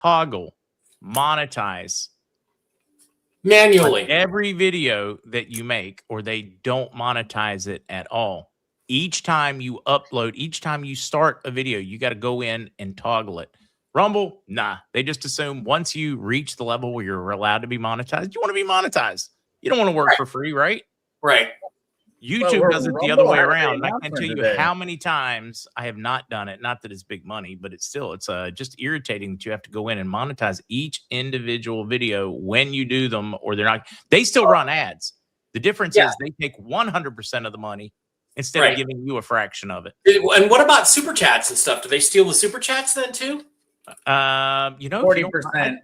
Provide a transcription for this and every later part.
toggle, monetize manually every video that you make, or they don't monetize it at all. Each time you upload, each time you start a video, you got to go in and toggle it. Rumble, nah. They just assume once you reach the level where you're allowed to be monetized, you want to be monetized. You don't want to work for free, right? Right. YouTube does it the other way around. I can't tell you how many times I have not done it. Not that it's big money, but it's just irritating that you have to go in and monetize each individual video when you do them, or they're not. They still run ads. The difference is they take 100% of the money instead of giving you a fraction of it. And what about super chats and stuff? Do they steal the super chats then too? 40%.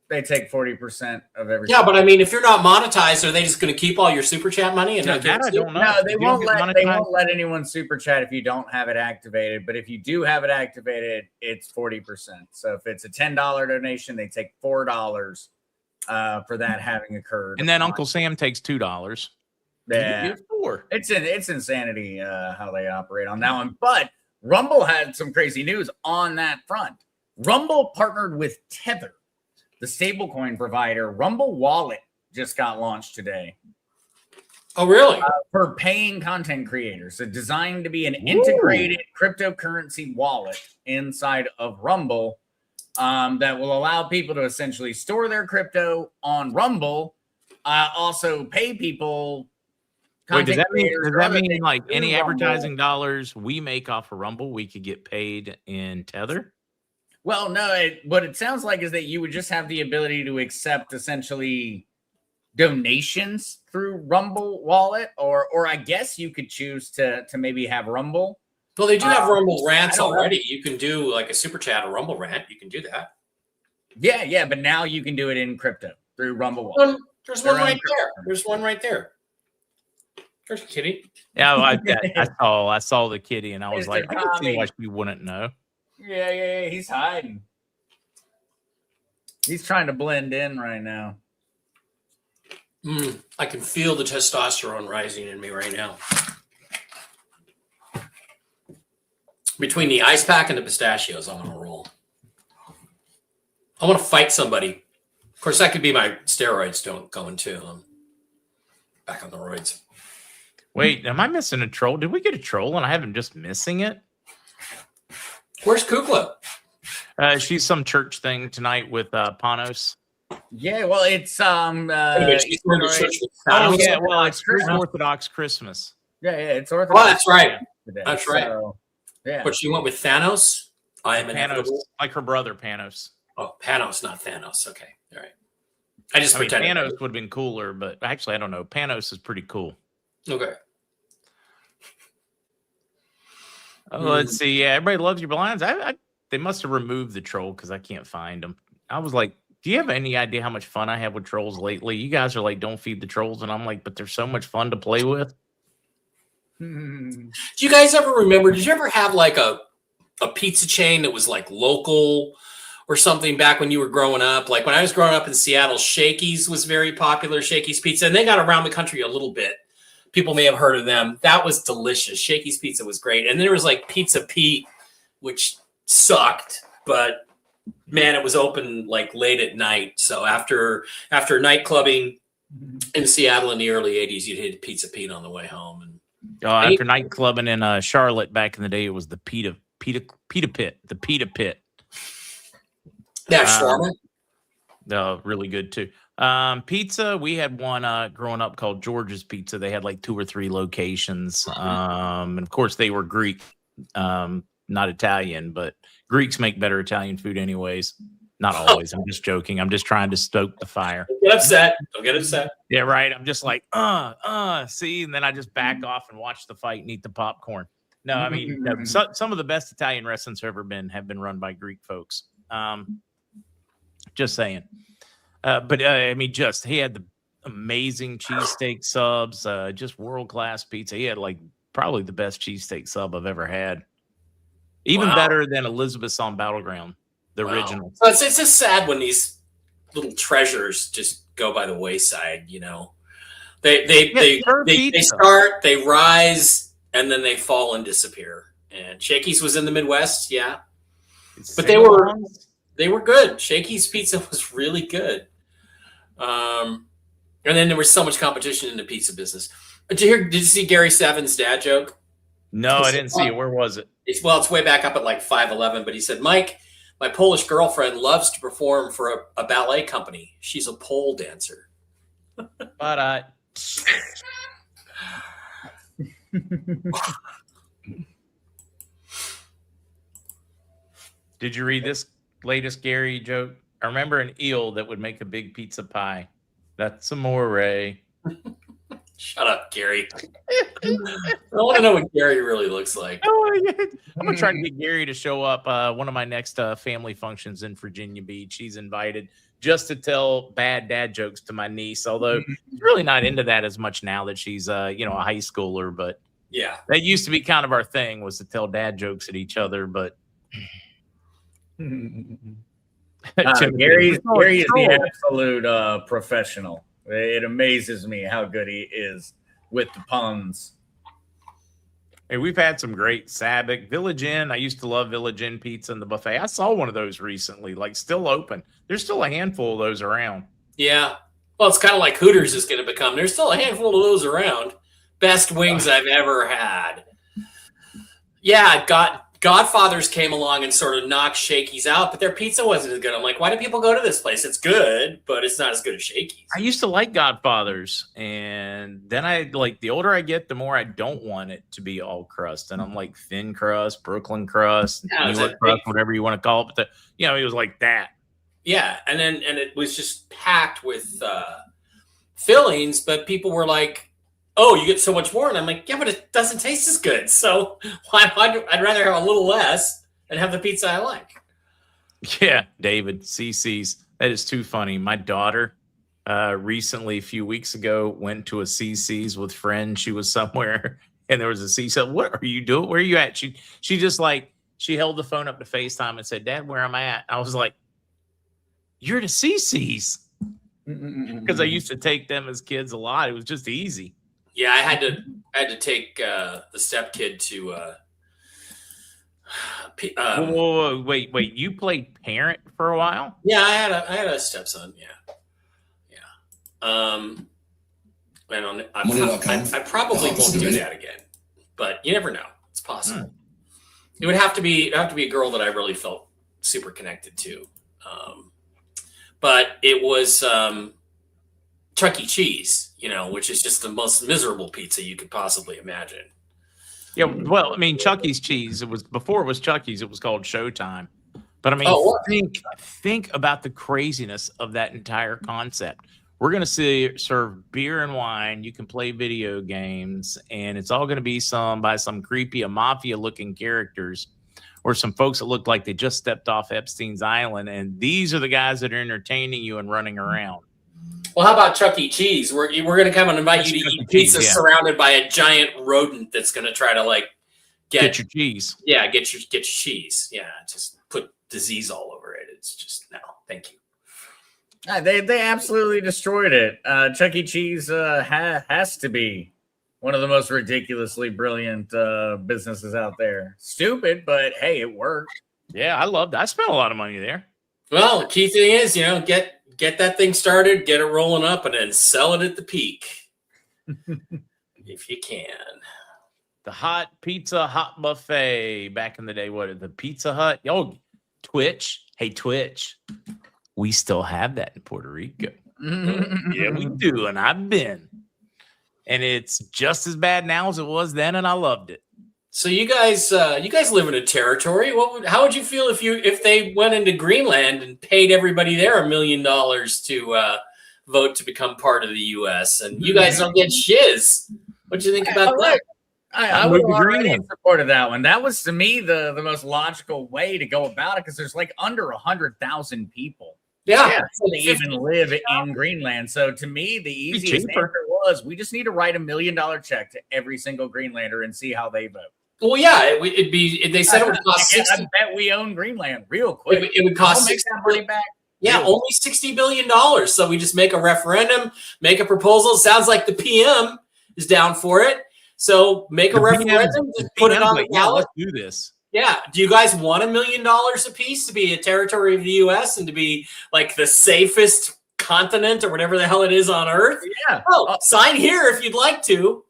They take 40% of everything. Yeah, but I mean, if you're not monetized, are they just going to keep all your super chat money? And I don't know. No, they won't let anyone super chat if you don't have it activated. But if you do have it activated, it's 40%. So if it's a $10 donation, they take $4 for that having occurred. And then Uncle Sam takes $2. Yeah, it's insanity how they operate on that one. But Rumble had some crazy news on that front. Rumble partnered with Tether. The stablecoin provider. Rumble Wallet just got launched today. Oh, really? For paying content creators. So designed to be an integrated cryptocurrency wallet inside of Rumble that will allow people to essentially store their crypto on Rumble. Also pay people. Wait, does that mean like any advertising dollars we make off of Rumble, we could get paid in Tether? Well, no, what it sounds like is that you would just have the ability to accept essentially donations through Rumble Wallet, or I guess you could choose to maybe have Rumble. Well, they do have Rumble rants already. You can do like a super chat or Rumble rant. You can do that. Yeah, but now you can do it in crypto through Rumble Wallet. There's one right there. There's one right there. There's a kitty. Yeah, I saw the kitty, and I was like, I can see why she wouldn't know. Yeah, he's hiding. He's trying to blend in right now. I can feel the testosterone rising in me right now. Between the ice pack and the pistachios, I'm on a roll. I want to fight somebody. Of course, that could be my steroids going too. I'm back on the roids. Wait, am I missing a troll? Did we get a troll and I haven't just missing it? Where's Kukla? She's some church thing tonight with Panos. Yeah, well, it's it's Orthodox Christmas. Yeah, it's Orthodox. Oh, that's right. Today. That's right. So, yeah. But she went with Thanos. I am Panos, like her brother Panos. Oh, Panos, not Thanos. Okay, all right. I mean, Panos would have been cooler, but actually, I don't know. Panos is pretty cool. Okay. Oh, let's see. Yeah, everybody loves your blinds. They must have removed the troll because I can't find them. I was like, do you have any idea how much fun I have with trolls lately? You guys are like, don't feed the trolls. And I'm like, but they're so much fun to play with. Do you guys ever remember, did you ever have like a pizza chain that was like local or something back when you were growing up? Like when I was growing up in Seattle, Shakey's was very popular, Shakey's Pizza. And they got around the country a little bit. People may have heard of them. That was delicious. Shakey's Pizza was great. And then there was like Pizza Pete, which sucked, but man, it was open like late at night. So after night clubbing in Seattle in the early 80s, you'd hit Pizza Pete on the way home. And after night clubbing in Charlotte back in the day, it was the Pita Pit. The Pita Pit. That's shawarma. Really good too. Pizza, we had one growing up called George's Pizza. They had like 2 or 3 locations. And of course they were Greek, not Italian, but Greeks make better Italian food anyways. Not always. I'm just joking. I'm just trying to stoke the fire. Don't get upset. Don't get upset. Yeah, right. I'm just like, see, and then I just back off and watch the fight and eat the popcorn. No, I mean, some of the best Italian restaurants have been run by Greek folks. Just saying. But I mean, he had the amazing cheesesteak subs, just world-class pizza. He had like probably the best cheesesteak sub I've ever had. Even better than Elizabeth's on Battleground, the original. So it's just sad when these little treasures just go by the wayside, you know. They start, they rise, and then they fall and disappear. And Shakey's was in the Midwest, yeah. But they were They were good. Shakey's pizza was really good. And then there was so much competition in the pizza business. Did you see Gary Seven's dad joke? No, I didn't see it. Where was it? It's way back up at like 5'11", but he said, Mike, my Polish girlfriend loves to perform for a ballet company. She's a pole dancer. But did you read this latest Gary joke? I remember an eel that would make a big pizza pie. That's amore. Shut up, Gary. I want to know what Gary really looks like. I'm going to try to get Gary to show up one of my next family functions in Virginia Beach. He's invited just to tell bad dad jokes to my niece, although she's really not into that as much now that she's a high schooler. But yeah, that used to be kind of our thing, was to tell dad jokes at each other. But Gary is the absolute professional. It amazes me how good he is with the puns. Hey, we've had some great Sabic. Village Inn. I used to love Village Inn pizza in the buffet. I saw one of those recently, like still open. There's still a handful of those around. Yeah. Well, it's kind of like Hooters is going to become. There's still a handful of those around. Best wings I've ever had. Yeah, Godfathers came along and sort of knocked Shakey's out, but their pizza wasn't as good. I'm like, why do people go to this place? It's good, but it's not as good as Shakey's. I used to like Godfathers, and then the older I get, the more I don't want it to be all crust. And I'm like thin crust, Brooklyn crust, New York crust, whatever you want to call it. But it was like that. Yeah, and it was just packed with fillings, but people were like, oh, you get so much more. And I'm like, yeah, but it doesn't taste as good. So I'd rather have a little less and have the pizza I like. Yeah, David, CC's. That is too funny. My daughter recently, a few weeks ago, went to a CC's with friends. She was somewhere and there was a CC. What are you doing? Where are you at? She just she held the phone up to FaceTime and said, Dad, where am I at? I was like, you're to CC's. Because I used to take them as kids a lot. It was just easy. Yeah, I had to take the stepkid to. Whoa, wait! You played parent for a while? Yeah, I had a stepson. Yeah. I probably won't do that again, but you never know. It's possible. It would have to be a girl that I really felt super connected to. But it was Chuck E. Cheese. Which is just the most miserable pizza you could possibly imagine. Yeah, well, I mean, Chuck E. Cheese. Before it was Chuck E.'s. It was called Showtime. But I mean, think about the craziness of that entire concept. We're going to serve beer and wine. You can play video games, and it's all going to be by some creepy mafia-looking characters, or some folks that look like they just stepped off Epstein's Island. And these are the guys that are entertaining you and running around. Well, how about Chuck E. Cheese? We're going to come and invite you to eat pizza surrounded by a giant rodent that's going to try to get your cheese. Yeah, get your cheese. Yeah, just put disease all over it. It's just no, thank you. They absolutely destroyed it. Chuck E. Cheese has to be one of the most ridiculously brilliant businesses out there. Stupid, but hey, it worked. Yeah, I loved it. I spent a lot of money there. Well, the key thing is, get that thing started, get it rolling up, and then sell it at the peak. If you can. The hot buffet back in the day. What, the Pizza Hut? Oh, Twitch. Hey, Twitch. We still have that in Puerto Rico. Yeah, we do. And I've been. And it's just as bad now as it was then. And I loved it. So you guys live in a territory. How would you feel if they went into Greenland and paid everybody there $1 million to vote to become part of the U.S. and you guys don't get shiz? What do you think about that? I would already have supported that one. That was to me the most logical way to go about it because there's under 100,000 people. Yeah, to even live in Greenland. So to me, the easiest answer was we just need to write $1 million check to every single Greenlander and see how they vote. Well, yeah, it'd be. They said it would cost. I bet we own Greenland real quick. It would cost $60 billion back. Yeah, only $60 billion. So we just make a referendum, make a proposal. It sounds like the PM is down for it. So make a referendum, just put it on the ballot. Yeah, let's do this. Yeah. Do you guys want $1 million a piece to be a territory of the U.S. and to be like the safest continent or whatever the hell it is on Earth? Yeah. Oh, sign here if you'd like to.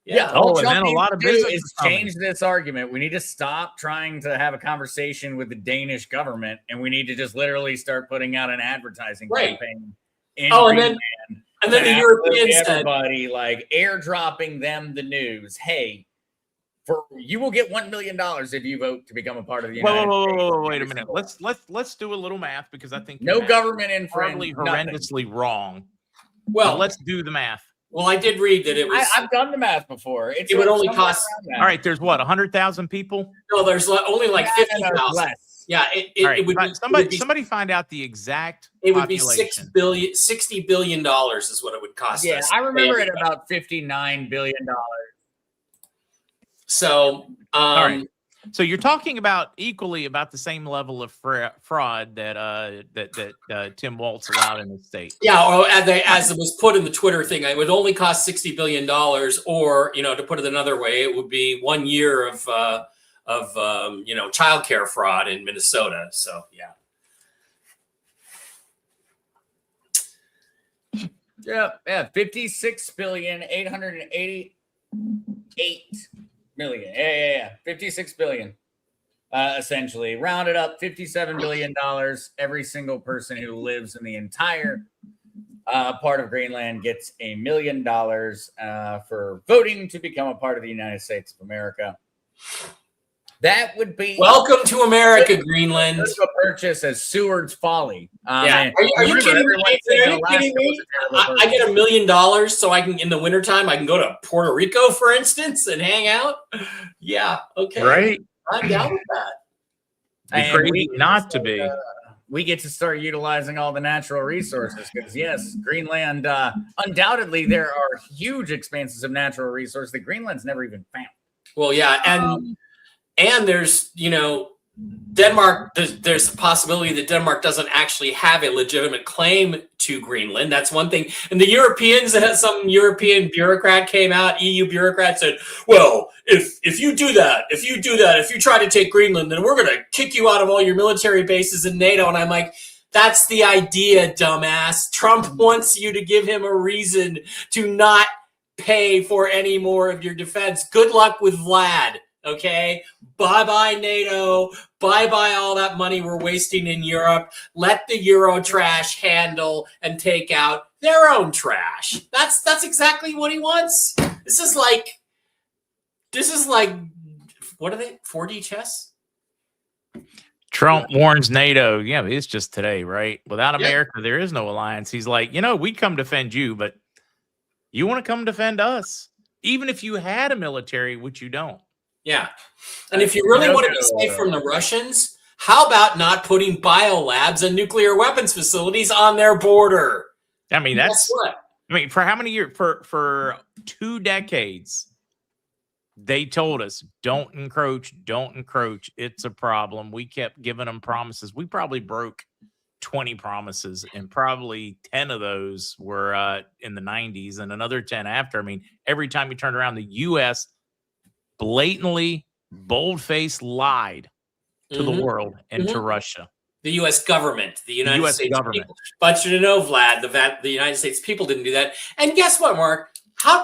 Yeah. Oh, and then a lot of business is change this argument. We need to stop trying to have a conversation with the Danish government, and we need to just literally start putting out an advertising campaign. And then the Europeans said, everybody like airdropping them the news. Hey, you will get $1 million if you vote to become a part of the United States. Wait a minute. Let's do a little math, because I think no government infringement, horrendously wrong. Well, let's do the math. Well, I did read that it was. I've done the math before. It would only cost. All right, there's what, 100,000 people? No, there's only like 50,000. Yeah, it would be. Somebody find out the exact. It would be $60 billion is what it would cost. Yeah, us I remember it about $59 billion. So, all right. So you're talking about equally about the same level of fraud that Tim Walz allowed in the state. Yeah, or as it was put in the Twitter thing, it would only cost $60 billion, or to put it another way, it would be 1 year of childcare fraud in Minnesota. So yeah, 56,888,000,000. Yeah. 56 billion. Essentially, rounded up $57 billion. Every single person who lives in the entire part of Greenland gets $1 million for voting to become a part of the United States of America. That would be welcome to America, Greenland. A purchase as Seward's folly. Yeah, are you kidding me? I get $1 million, so I can in the wintertime I can go to Puerto Rico, for instance, and hang out. Yeah, okay, right. I'm down with that. And crazy not to be. We get to start utilizing all the natural resources because, yes, Greenland. Undoubtedly, there are huge expanses of natural resources that Greenland's never even found. Well, yeah, and there's, Denmark, there's a possibility that Denmark doesn't actually have a legitimate claim to Greenland. That's one thing. And the Europeans, some European bureaucrat came out, EU bureaucrat said, well, if you do that, if you try to take Greenland, then we're going to kick you out of all your military bases in NATO. And I'm like, that's the idea, dumbass. Trump wants you to give him a reason to not pay for any more of your defense. Good luck with Vlad. Okay, bye-bye NATO, bye-bye all that money we're wasting in Europe. Let the Euro trash handle and take out their own trash. That's exactly what he wants. This is like what are they? 4D chess? Trump warns NATO. Yeah, it's just today, right? Without America, there is no alliance. He's like, we'd come defend you, but you want to come defend us, even if you had a military, which you don't. Yeah. And if you really want to be safe from the Russians, how about not putting biolabs and nuclear weapons facilities on their border? I mean, for how many years? For 2 decades, they told us, don't encroach. It's a problem. We kept giving them promises. We probably broke 20 promises, and probably 10 of those were in the 90s and another 10 after. I mean, every time you turned around, the U.S. blatantly, bold-faced lied to the world and to Russia. The U.S. government, the United States government. People. But you know, Vlad, the United States people didn't do that. And guess what, Mark?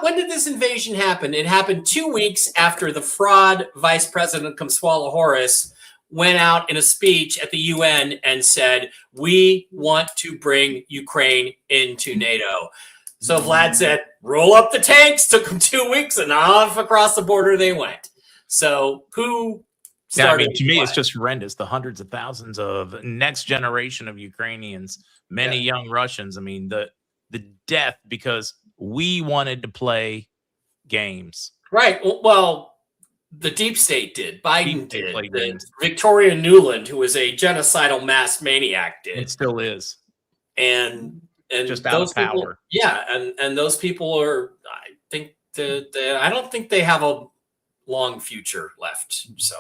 When did this invasion happen? It happened 2 weeks after the fraud Vice President Kamswala Harris went out in a speech at the UN and said, we want to bring Ukraine into NATO. So Vlad said, roll up the tanks, took them 2 weeks, and off across the border they went. So who started? To me, it's just horrendous. The hundreds of thousands of next generation of Ukrainians, many young Russians. I mean, the death because we wanted to play games. Right. Well, the deep state did. Biden did. Victoria Nuland, who was a genocidal mass maniac, did. It still is. And just out of power. And those people are, I think, I don't think they have a long future left. So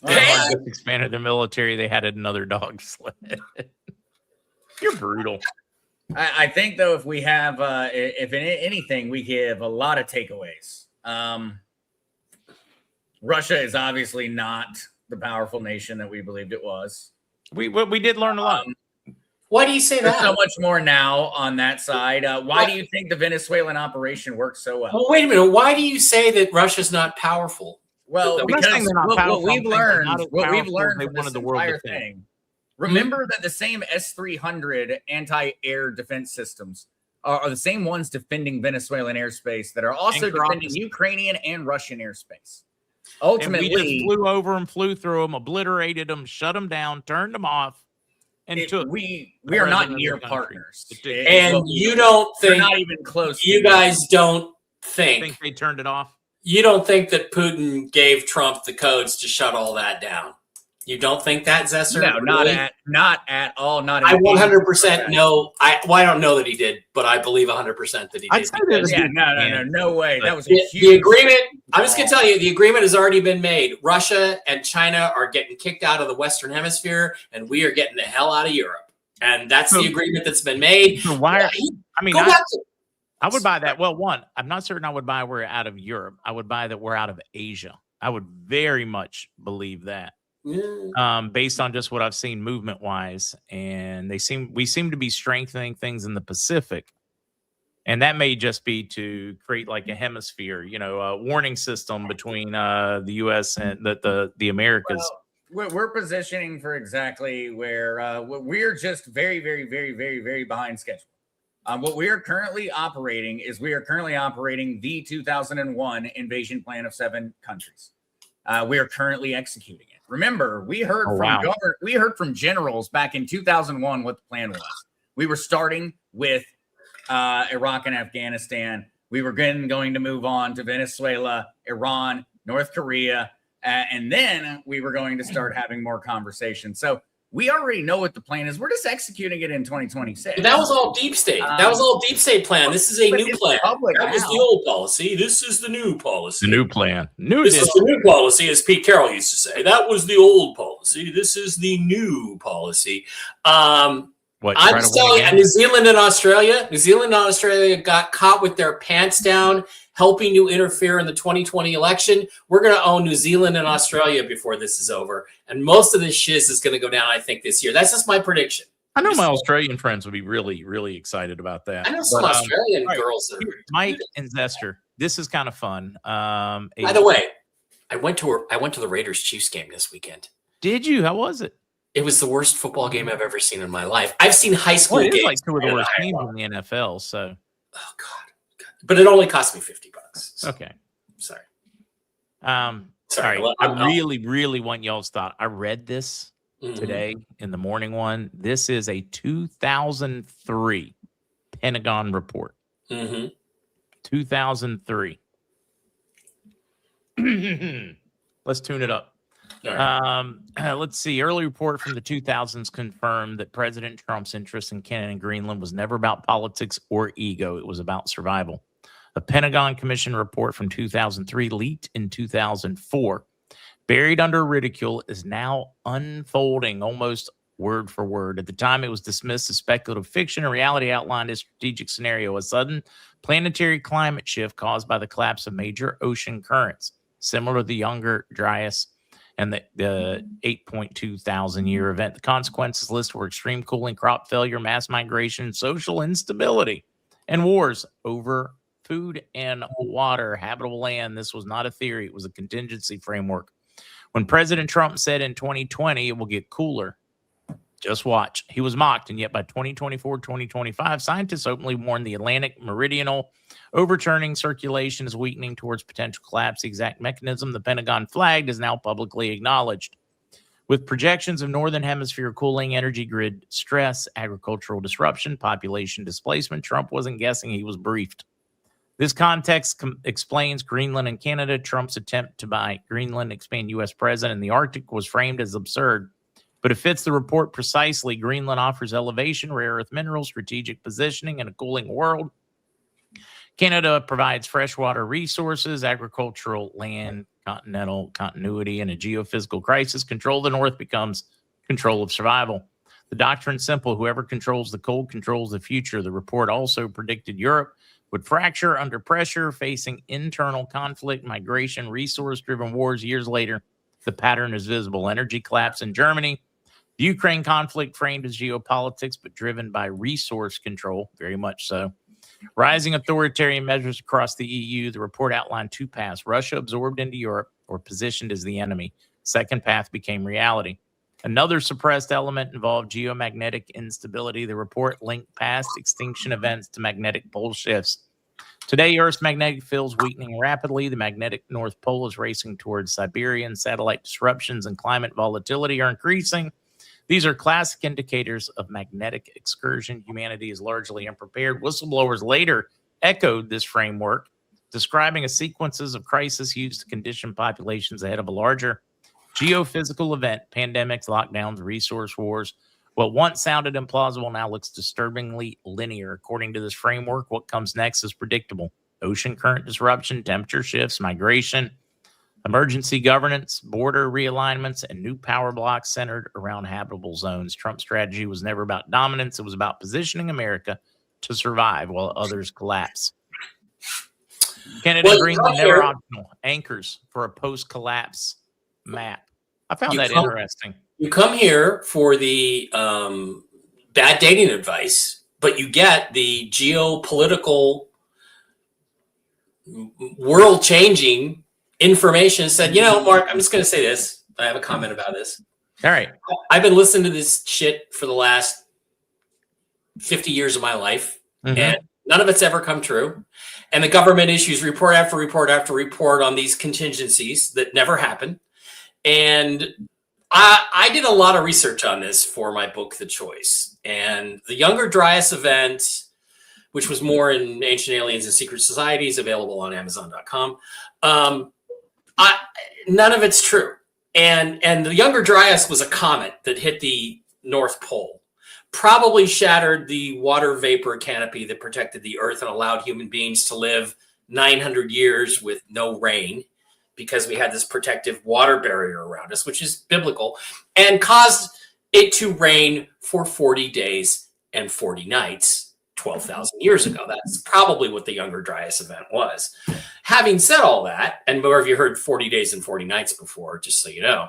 they just expanded the military. They had another dog sled. You're brutal. I think though, if we have, if anything, we give a lot of takeaways. Russia is obviously not the powerful nation that we believed it was. We did learn a lot. Why do you say There's that? so much more now on that side. Why do you think the Venezuelan operation worked so well? Well, wait a minute. Why do you say that Russia's not powerful? Well, because what we've learned from this entire thing, remember that the same S-300 anti-air defense systems are the same ones defending Venezuelan airspace that are also defending Ukrainian and Russian airspace. Ultimately, and we just flew over them, flew through them, obliterated them, shut them down, turned them off, and we are not near partners. And you don't think, not even close. You guys don't think they turned it off. You don't think that Putin gave Trump the codes to shut all that down? You don't think that, Zesser? No, not at all. Not. I 100% know. I don't know that he did, but I believe 100% that he did. No way. That was the agreement. I'm just gonna tell you, the agreement has already been made. Russia and China are getting kicked out of the Western Hemisphere, and we are getting the hell out of Europe. And that's the agreement that's been made. So why? I would buy that. Well, one, I'm not certain I would buy we're out of Europe. I would buy that we're out of Asia. I would very much believe that. Based on just what I've seen movement wise, and we seem to be strengthening things in the Pacific, and that may just be to create like a hemisphere, a warning system between the U.S. and the Americas. Well, we're positioning for exactly where we're just very, very, very, very, very behind schedule. What we are currently operating is the 2001 invasion plan of 7 countries. We are currently executing it. Remember, we heard from generals back in 2001 what the plan was. We were starting with Iraq and Afghanistan. We were going to move on to Venezuela, Iran, North Korea, and then we were going to start having more conversations. So we already know what the plan is. We're just executing it in 2026. That was all deep state. That was all deep state plan. This is a new plan. That was the old policy. This is the new policy. The new plan. This is the new policy, as Pete Carroll used to say. That was the old policy. This is the new policy. I'm just telling you, New Zealand and Australia got caught with their pants down, helping to interfere in the 2020 election. We're going to own New Zealand and Australia before this is over. And most of this shiz is going to go down, I think, this year. That's just my prediction. I know my Australian friends would be really, really excited about that. I know some Australian girls that are Mike and Zester. This is kind of fun. By the way, I went to the Raiders-Chiefs game this weekend. Did you? How was it? It was the worst football game I've ever seen in my life. I've seen high school games. It's like 2 of the worst teams in the NFL. So, oh God. But it only cost me $50. So. Okay, sorry. Sorry. I really, really want y'all's thought. I read this today in the morning one. This is a 2003 Pentagon report. 2003. Let's tune it up. Let's see. Early report from the 2000s confirmed that President Trump's interest in Canada and Greenland was never about politics or ego. It was about survival. A Pentagon Commission report from 2003 leaked in 2004. Buried under ridicule is now unfolding almost word for word. At the time, it was dismissed as speculative fiction. In reality, outlined a strategic scenario, a sudden planetary climate shift caused by the collapse of major ocean currents, similar to the Younger Dryas and the 8.2 thousand year event. The consequences list were extreme cooling, crop failure, mass migration, social instability, and wars over food and water, habitable land. This was not a theory. It was a contingency framework. When President Trump said in 2020, it will get cooler, just watch. He was mocked, and yet by 2024, 2025, scientists openly warned the Atlantic meridional overturning circulation is weakening towards potential collapse. The exact mechanism the Pentagon flagged is now publicly acknowledged. With projections of Northern Hemisphere cooling, energy grid stress, agricultural disruption, population displacement, Trump wasn't guessing. He was briefed. This context explains Greenland and Canada. Trump's attempt to buy Greenland, expand U.S. president in the Arctic was framed as absurd, but it fits the report precisely. Greenland offers elevation, rare earth minerals, strategic positioning in a cooling world. Canada provides freshwater resources, agricultural land, continental continuity, and a geophysical crisis. Control of the North becomes control of survival. The doctrine's simple. Whoever controls the cold controls the future. The report also predicted Europe would fracture under pressure, facing internal conflict, migration, resource-driven wars. Years later, the pattern is visible. Energy collapse in Germany. The Ukraine conflict framed as geopolitics, but driven by resource control, very much so. Rising authoritarian measures across the EU. The report outlined two paths. Russia absorbed into Europe or positioned as the enemy. Second path became reality. Another suppressed element involved geomagnetic instability. The report linked past extinction events to magnetic pole shifts. Today, Earth's magnetic field is weakening rapidly. The magnetic North Pole is racing towards Siberia, and satellite disruptions and climate volatility are increasing. These are classic indicators of magnetic excursion. Humanity is largely unprepared. Whistleblowers later echoed this framework, describing a sequences of crises used to condition populations ahead of a larger geophysical event, pandemics, lockdowns, resource wars. What once sounded implausible now looks disturbingly linear. According to this framework, what comes next is predictable. Ocean current disruption, temperature shifts, migration, emergency governance, border realignments, and new power blocks centered around habitable zones. Trump's strategy was never about dominance. It was about positioning America to survive while others collapse. Canada and Greenland never optional. Anchors for a post-collapse map. I found that interesting. You come here for the bad dating advice, but you get the geopolitical, world-changing information. Said, Mark, I'm just going to say this. I have a comment about this. All right. I've been listening to this shit for the last 50 years of my life, and none of it's ever come true. And the government issues report after report after report on these contingencies that never happen. And I did a lot of research on this for my book, The Choice. And the Younger Dryas event, which was more in Ancient Aliens and Secret Societies, available on Amazon.com. None of it's true. And the Younger Dryas was a comet that hit the North Pole, probably shattered the water vapor canopy that protected the Earth and allowed human beings to live 900 years with no rain, because we had this protective water barrier around us, which is biblical, and caused it to rain for 40 days and 40 nights 12,000 years ago. That's probably what the Younger Dryas event was. Having said all that, and more of you heard 40 days and 40 nights before, just so you know,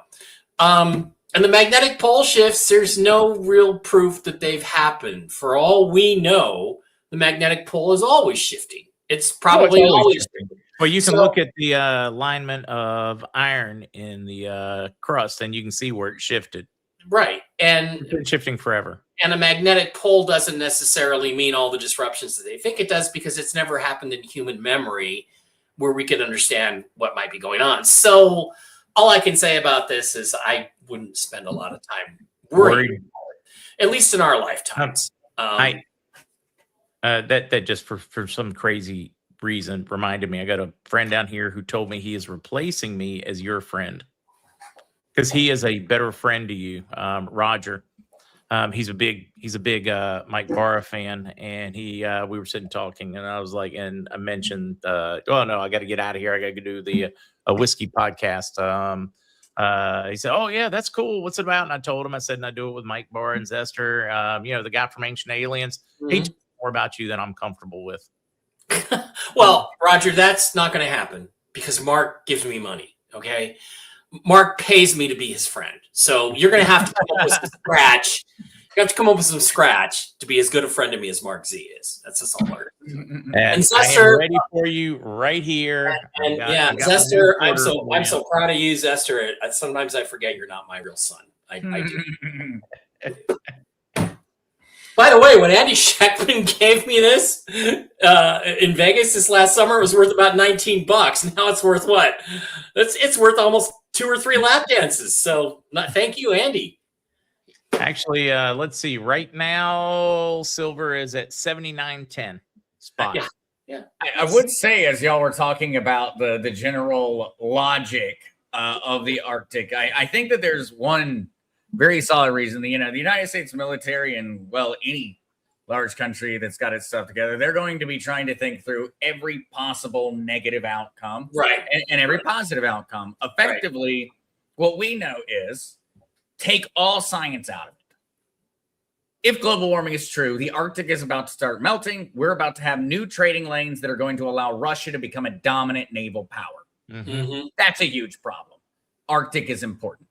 and the magnetic pole shifts, there's no real proof that they've happened. For all we know, the magnetic pole is always shifting. It's probably always shifting. Well, you can look at the alignment of iron in the crust, and you can see where it shifted. Right. And it's been shifting forever. And a magnetic pole doesn't necessarily mean all the disruptions that they think it does, because it's never happened in human memory where we could understand what might be going on. So all I can say about this is I wouldn't spend a lot of time worrying about it, at least in our lifetimes. That just for some crazy reason reminded me, I got a friend down here who told me he is replacing me as your friend because he is a better friend to you, Roger. He's a big Mike Bara fan, and we were sitting talking, and I was like, and I mentioned, oh no, I got to get out of here. I got to do the a whiskey podcast. He said, oh yeah, that's cool. What's it about? And I told him, I said, and I do it with Mike Bara and Zester, the guy from Ancient Aliens. He told more about you than I'm comfortable with. Well, Roger, that's not going to happen because Mark gives me money. Okay. Mark pays me to be his friend. So you're going to have to come up with some scratch. You have to come up with some scratch to be as good a friend to me as Mark Z is. That's just all hard. And Zester, I am ready for you right here. And Zester, I'm so proud of you, Zester. Sometimes I forget you're not my real son. I do. By the way, when Andy Sheckman gave me this in Vegas this last summer, it was worth about $19. Now it's worth what? It's worth almost 2 or 3 lap dances. So thank you, Andy. Actually, let's see. Right now, silver is at 79.10 spot. Yeah. I would say, as y'all were talking about the general logic of the Arctic, I think that there's one very solid reason. The United States military and, well, any large country that's got its stuff together, they're going to be trying to think through every possible negative outcome, right, and every positive outcome. Effectively, what we know is take all science out of it. if global warming is true, the Arctic is about to start melting. We're about to have new trading lanes that are going to allow Russia to become a dominant naval power. That's a huge problem. Arctic is important.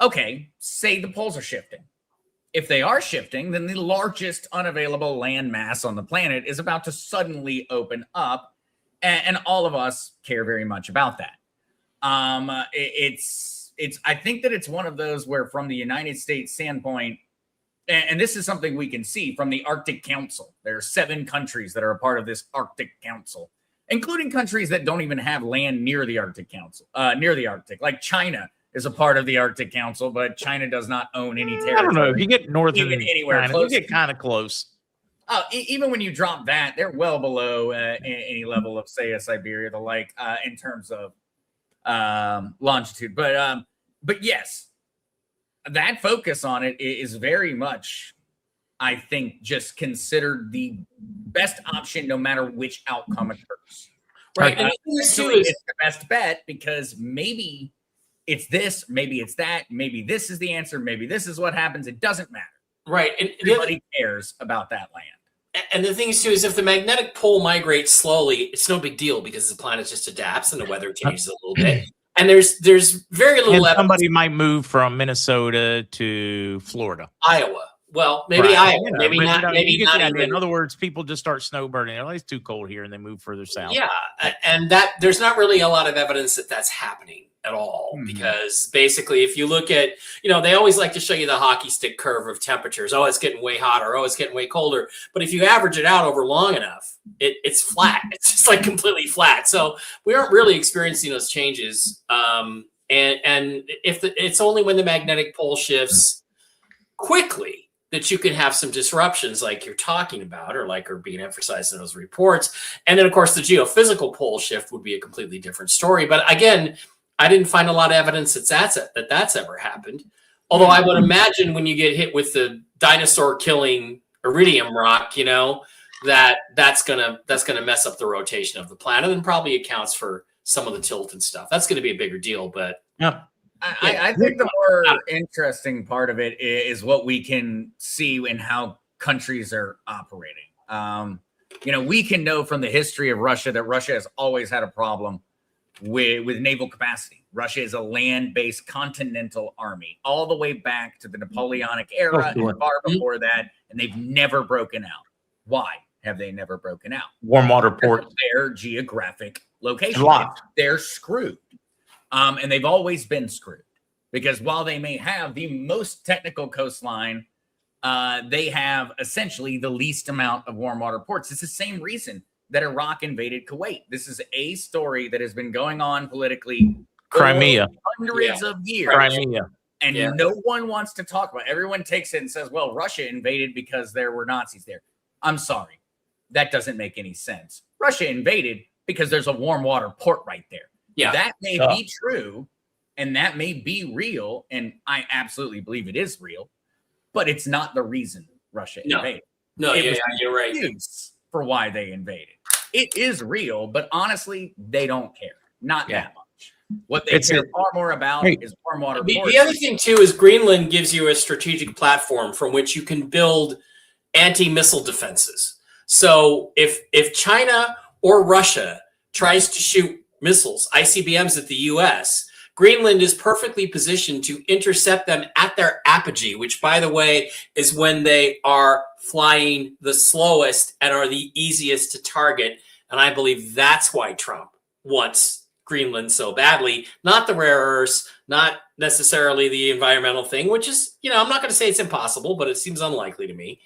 Okay, say the poles are shifting. If they are shifting, then the largest unavailable land mass on the planet is about to suddenly open up, and all of us care very much about that. I think that it's one of those where, from the United States standpoint, and this is something we can see from the Arctic Council. There are 7 countries that are a part of this Arctic Council, including countries that don't even have land near the Arctic Council, near the Arctic. Like China is a part of the Arctic Council, but China does not own any territory. I don't know. If you get north of anywhere China, close, you get kind of close. Even when you drop that, they're well below any level of, say, a Siberia, the like, in terms of longitude. But yes, that focus on it is very much, I think, just considered the best option no matter which outcome occurs. Right. And it's the best bet, because maybe it's this, maybe it's that, maybe this is the answer, maybe this is what happens. It doesn't matter. Right. And everybody cares about that land. And the thing is, too, is if the magnetic pole migrates slowly, it's no big deal because the planet just adapts and the weather changes a little bit. And there's very little evidence. Somebody might move from Minnesota to Florida, Iowa. Well, maybe Iowa, maybe not. Maybe not even. In other words, people just start snowbirding. It's too cold here, and they move further south. Yeah, and that there's not really a lot of evidence that that's happening at all, because basically, if you look at, they always like to show you the hockey stick curve of temperatures. Oh, it's getting way hotter. Oh, it's getting way colder. But if you average it out over long enough, it's flat. It's just like completely flat. So we aren't really experiencing those changes. And if it's only when the magnetic pole shifts quickly that you can have some disruptions like you're talking about, or like are being emphasized in those reports. And then, of course, the geophysical pole shift would be a completely different story. But again, I didn't find a lot of evidence that that's ever happened. Although I would imagine when you get hit with the dinosaur-killing iridium rock, that's gonna mess up the rotation of the planet, and probably accounts for some of the tilt and stuff. That's going to be a bigger deal, but yeah. I think the more interesting part of it is what we can see in how countries are operating. We can know from the history of Russia that Russia has always had a problem with naval capacity. Russia is a land-based continental army all the way back to the Napoleonic era and far before that, and they've never broken out. Why have they never broken out? Warm water port. Their geographic location. They're screwed. And they've always been screwed, because while they may have the most technical coastline, they have essentially the least amount of warm water ports. It's the same reason that Iraq invaded Kuwait. This is a story that has been going on politically Crimea, hundreds of years. Crimea. And no one wants to talk about it. Everyone takes it and says, well, Russia invaded because there were Nazis there. I'm sorry. That doesn't make any sense. Russia invaded because there's a warm water port right there. Yeah. That may be true, and that may be real, and I absolutely believe it is real, but it's not the reason Russia invaded. No, you're right. For why they invaded. It is real, but honestly, they don't care. Not that much. What they care far more about is warm water ports. The other thing, too, is Greenland gives you a strategic platform from which you can build anti-missile defenses. So if China or Russia tries to shoot missiles, ICBMs at the U.S., Greenland is perfectly positioned to intercept them at their apogee, which, by the way, is when they are flying the slowest and are the easiest to target. And I believe that's why Trump wants Greenland so badly. Not the rare earths, not necessarily the environmental thing, which is, I'm not going to say it's impossible, but it seems unlikely to me.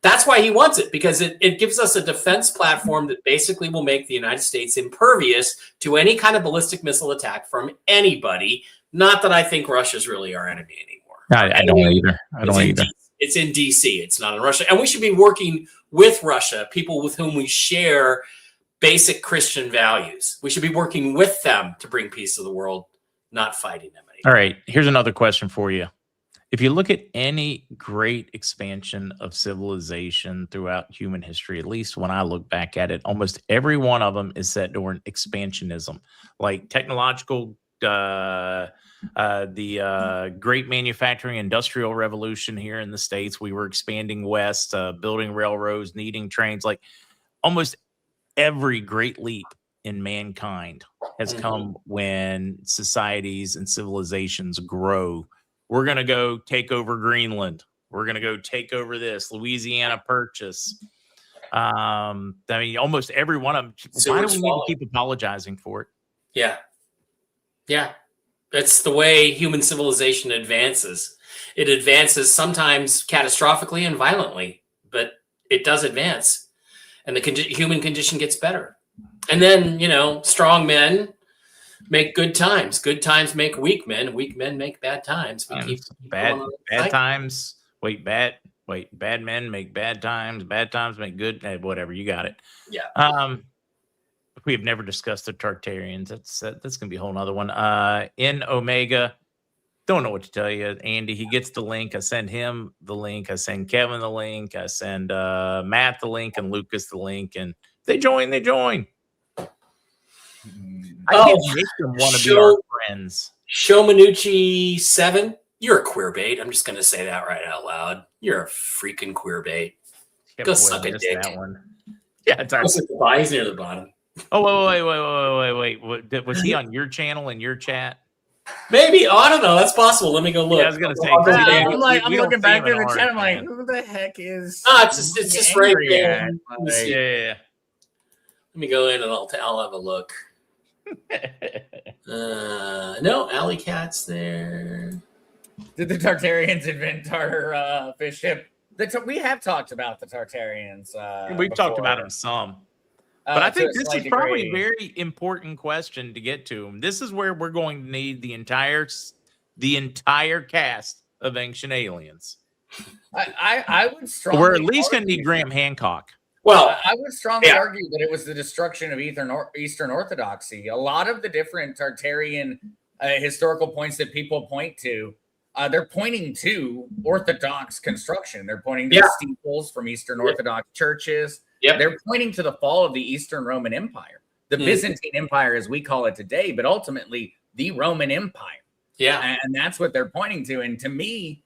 That's why he wants it, because it gives us a defense platform that basically will make the United States impervious to any kind of ballistic missile attack from anybody. Not that I think Russia's really our enemy anymore. I don't either. It's in D.C. It's not in Russia. And we should be working with Russia, people with whom we share basic Christian values. We should be working with them to bring peace to the world, not fighting them anymore. All right. Here's another question for you. If you look at any great expansion of civilization throughout human history, at least when I look back at it, almost every one of them is set during expansionism, like technological the great manufacturing industrial revolution here in the States. We were expanding west, building railroads, needing trains. Like almost every great leap in mankind has come when societies and civilizations grow. We're going to go take over Greenland. We're going to go take over this Louisiana Purchase. I mean, almost every one of them. Why do we need to keep apologizing for it? Yeah. Yeah. That's the way human civilization advances. It advances sometimes catastrophically and violently, but it does advance. And the human condition gets better. And then, you know, strong men make good times. Good times make weak men. Weak men make bad times. We keep bad times. Bad men make bad times. Bad times make good. Whatever, you got it. Yeah. We have never discussed the Tartarians. That's gonna be a whole nother one. In Omega, don't know what to tell you. Andy, he gets the link. I send him the link. I send Kevin the link. I send Matt the link and Lucas the link, and they join. I can't make them want to be our friends. Show Minucci 7. You're a queer bait. I'm just gonna say that right out loud. You're a freaking queer bait. Go suck a dick. That one. Yeah, it's he's near the bottom. Oh, wait. Was he on your channel in your chat? Maybe. Oh, I don't know. That's possible. Let me go look. Yeah, I was gonna say. I'm looking back at the chat. I'm like, who the heck is? It's just right there. Yeah. Let me go in and I'll have a look. No, Alley Cat's there. Did the Tartarians invent tartar fish ship? We have talked about the Tartarians. We've talked about them some. But I think this is probably a very important question to get to. This is where we're going to need the entire cast of Ancient Aliens. I would strongly. We're at least going to need Graham Hancock. Well, I would strongly argue that it was the destruction of Eastern Orthodoxy. A lot of the different Tartarian historical points that people point to, they're pointing to Orthodox construction. They're pointing to steeples from Eastern Orthodox churches. Yep. They're pointing to the fall of the Eastern Roman Empire, the Byzantine Empire as we call it today, but ultimately the Roman Empire. Yeah. And that's what they're pointing to. And to me,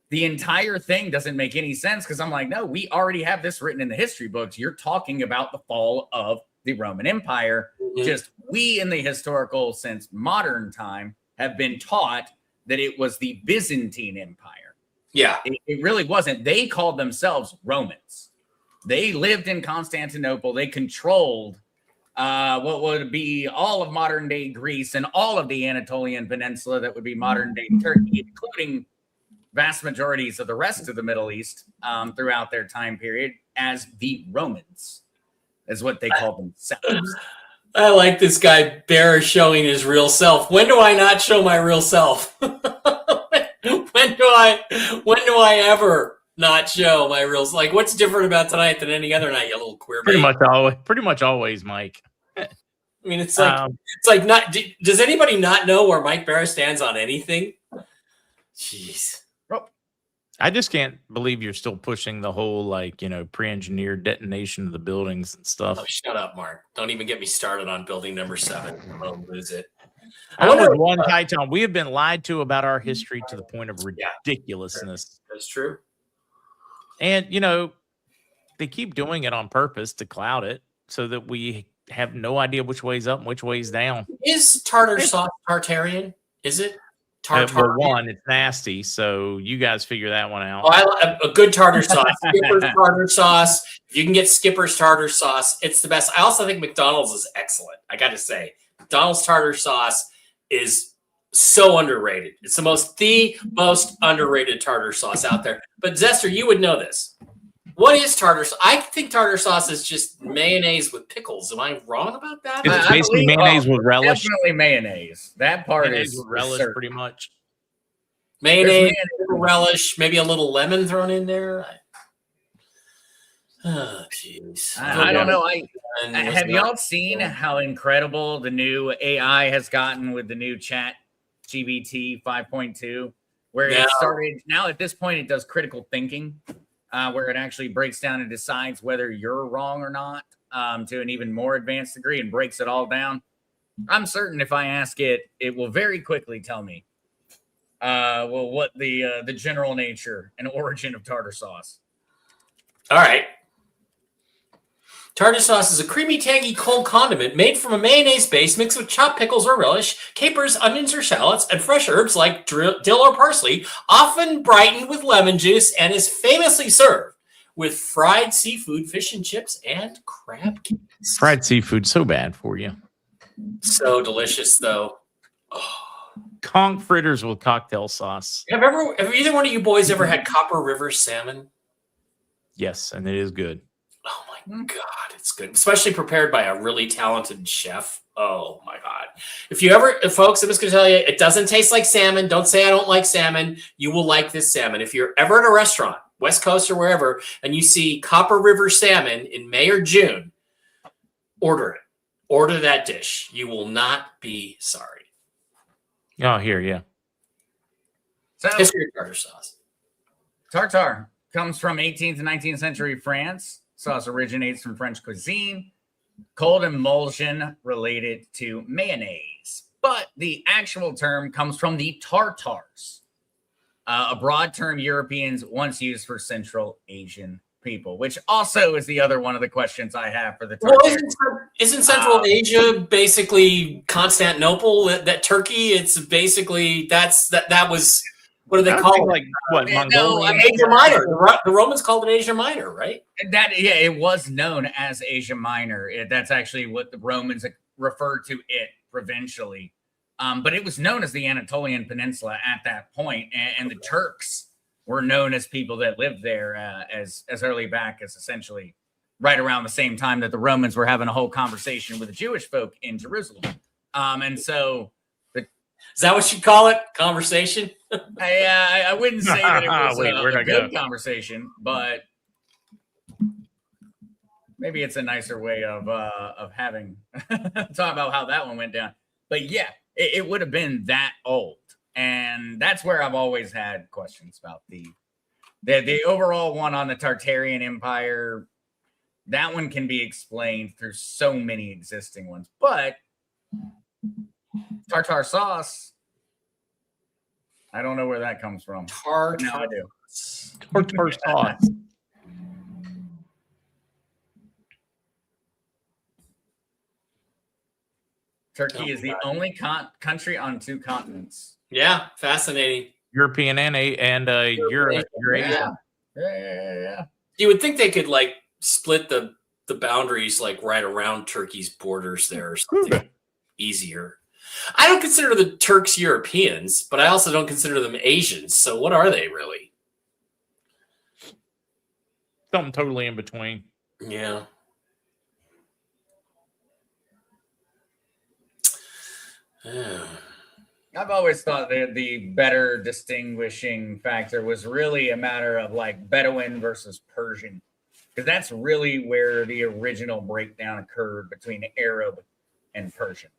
the entire thing doesn't make any sense because I'm like, no, we already have this written in the history books. You're talking about the fall of the Roman Empire. Just we in the historical since modern time have been taught that it was the Byzantine Empire. Yeah. It really wasn't. They called themselves Romans. They lived in Constantinople. They controlled what would be all of modern day Greece and all of the Anatolian Peninsula that would be modern day Turkey, including vast majorities of the rest of the Middle East throughout their time period as the Romans, is what they called themselves. I like this guy Bara showing his real self. When do I not show my real self? When do I ever not show my real? Like, what's different about tonight than any other night, you little queer bait? Pretty much always, Mike. I mean, it's like not. Does anybody not know where Mike Bara stands on anything? Jeez. I just can't believe you're still pushing the whole pre-engineered detonation of the buildings and stuff. Oh, shut up, Mark! Don't even get me started on building number 7. I'll lose it. I wonder one Titan. We have been lied to about our history to the point of ridiculousness. That's true. And, they keep doing it on purpose to cloud it so that we have no idea which way's up and which way's down. Is tartar sauce Tartarian? Is it? For one, it's nasty, so you guys figure that one out. Oh, a good tartar sauce. Skipper's tartar sauce. If you can get Skipper's tartar sauce, it's the best. I also think McDonald's is excellent. I got to say, McDonald's tartar sauce is so underrated. It's the most underrated tartar sauce out there. But Zester, you would know this. What is tartar sauce? I think tartar sauce is just mayonnaise with pickles. Am I wrong about that? It's basically mayonnaise with relish. Definitely mayonnaise. That part mayonnaise is with relish, certain. Pretty much. Mayonnaise with relish, maybe a little lemon thrown in there. Oh, jeez. I don't know. Have y'all seen how incredible the new AI has gotten with the new Chat GPT 5.2, where it started? Now at this point, it does critical thinking. Where it actually breaks down and decides whether you're wrong or not to an even more advanced degree and breaks it all down. I'm certain if I ask it, it will very quickly tell me what the general nature and origin of tartar sauce. All right. Tartar sauce is a creamy, tangy, cold condiment made from a mayonnaise base mixed with chopped pickles or relish, capers, onions or shallots, and fresh herbs like dill or parsley, often brightened with lemon juice, and is famously served with fried seafood, fish and chips, and crab cakes. Fried seafood, so bad for you. So delicious, though. Oh. Conch fritters with cocktail sauce. Have either one of you boys ever had Copper River salmon? Yes, and it is good. Oh my God, it's good. Especially prepared by a really talented chef. Oh my God. Folks, I'm just going to tell you, it doesn't taste like salmon. Don't say I don't like salmon. You will like this salmon. If you're ever at a restaurant, West Coast or wherever, and you see Copper River salmon in May or June, order it. Order that dish. You will not be sorry. Oh, here, yeah. So, history of tartar sauce. Tartar comes from 18th to 19th century France. Sauce originates from French cuisine. Cold emulsion related to mayonnaise. But the actual term comes from the Tartars, a broad term Europeans once used for Central Asian people, which also is the other one of the questions I have for the Tartarian. Well, isn't Central Asia basically Constantinople? That Turkey, it's basically that was, what do they call it? Like what? No, Asia Minor. The Romans called it Asia Minor, right? It was known as Asia Minor. That's actually what the Romans referred to it provincially. But it was known as the Anatolian Peninsula at that point, and the Turks were known as people that lived there as early back as essentially right around the same time that the Romans were having a whole conversation with the Jewish folk in Jerusalem. And so, is that what you call it? Conversation? I wouldn't say that it was a good conversation, but maybe it's a nicer way of having talk about how that one went down. But yeah, it would have been that old. And that's where I've always had questions about the overall one on the Tartarian Empire. That one can be explained through so many existing ones. But tartar sauce, I don't know where that comes from. Tartar. No, I do. Tartar sauce. Turkey is the only country on 2 continents. Yeah, fascinating. European and Eurasia. Yeah. You would think they could like split the boundaries like right around Turkey's borders there or something easier. I don't consider the Turks Europeans, but I also don't consider them Asians. So what are they really? Something totally in between. Yeah. I've always thought that the better distinguishing factor was really a matter of like Bedouin versus Persian, because that's really where the original breakdown occurred between Arab and Persian.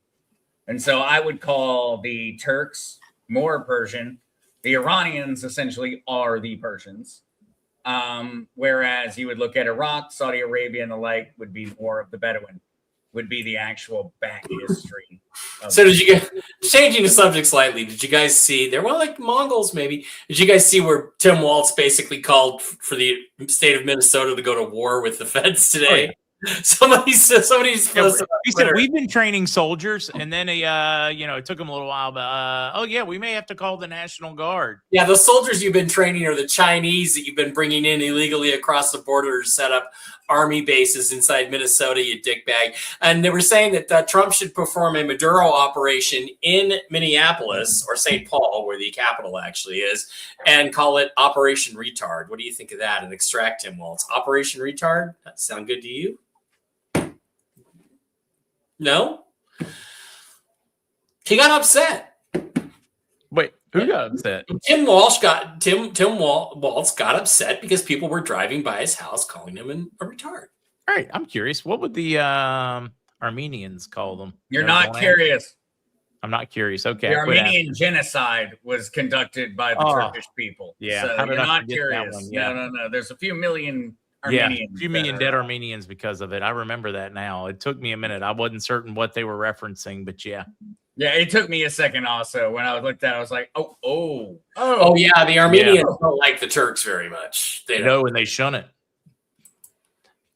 And so I would call the Turks more Persian. The Iranians essentially are the Persians. Whereas you would look at Iraq, Saudi Arabia, and the like would be more of the Bedouin, would be the actual back history. So did you get, changing the subject slightly, did you guys see, there were like Mongols maybe, did you guys see where Tim Walz basically called for the state of Minnesota to go to war with the feds today? Oh, yeah. Somebody's he said we've been training soldiers, and then it took them a little while, but we may have to call the National Guard. Yeah, the soldiers you've been training are the Chinese that you've been bringing in illegally across the border to set up army bases inside Minnesota, you dickbag. And they were saying that Trump should perform a Maduro operation in Minneapolis or St. Paul, where the capital actually is, and call it Operation Retard. What do you think of that? And extract him. Well, it's Operation Retard. That sound good to you? No? He got upset. Wait, who got upset? Tim Walz got upset because people were driving by his house calling him a retard. All right, I'm curious. What would the Armenians call them? You're not curious. I'm not curious. Okay. The Armenian genocide was conducted by the Turkish people. Yeah. So you're not curious. No. There's a few million Armenians. A few million dead Armenians because of it. I remember that now. It took me a minute. I wasn't certain what they were referencing, but yeah. Yeah, it took me a second also. When I looked at it, I was like, oh, yeah, the Armenians don't like the Turks very much. They know, and they shun it.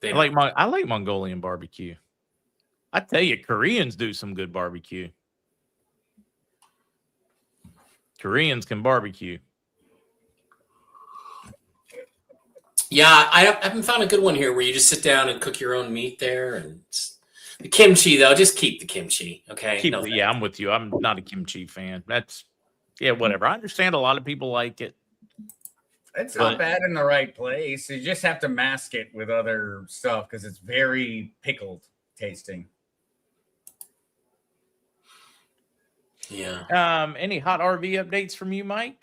I like Mongolian barbecue. I tell you, Koreans do some good barbecue. Koreans can barbecue. Yeah, I haven't found a good one here where you just sit down and cook your own meat there. And the kimchi, though, just keep the kimchi, okay? I'm with you. I'm not a kimchi fan. That's, whatever. I understand a lot of people like it. It's not bad in the right place. You just have to mask it with other stuff because it's very pickled tasting. Yeah. Any hot RV updates from you, Mike?